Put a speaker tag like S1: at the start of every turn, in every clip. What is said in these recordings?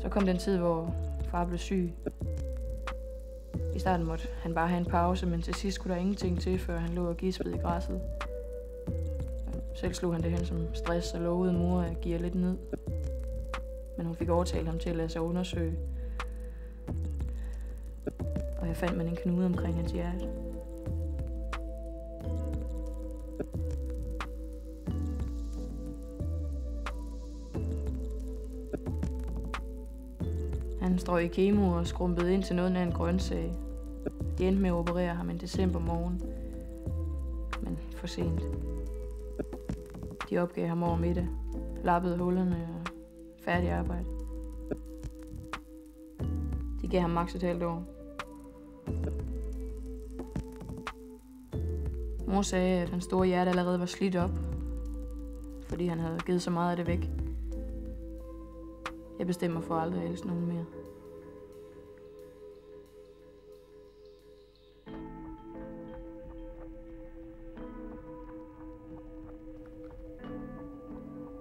S1: Så kom den tid, hvor far blev syg. I starten måtte han bare have en pause, men til sidst skulle der ingenting til, før han lå og gispede i græsset. Selv slog han det hen som stress og lovede mor at give lidt ned. Men hun fik overtalt ham til at lade sig undersøge. Og jeg fandt man en knude omkring hans hjerte. Han strøg i kemo og skrumpede ind til noget af en grøntsag. De endte med at operere ham en december morgen. Men for sent. De opgav ham over middag, lappede hullerne og færdig arbejde. De gav ham maks et halvt år. Mor sagde, at hans store hjerte allerede var slidt op, fordi han havde givet så meget af det væk. Jeg bestemmer for aldrig at elske nogen mere.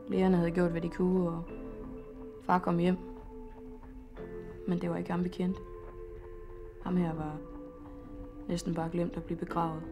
S1: Lægerne havde gjort, hvad de kunne, og far kom hjem. Men det var ikke ham bekendt. Ham her var næsten bare glemt at blive begravet.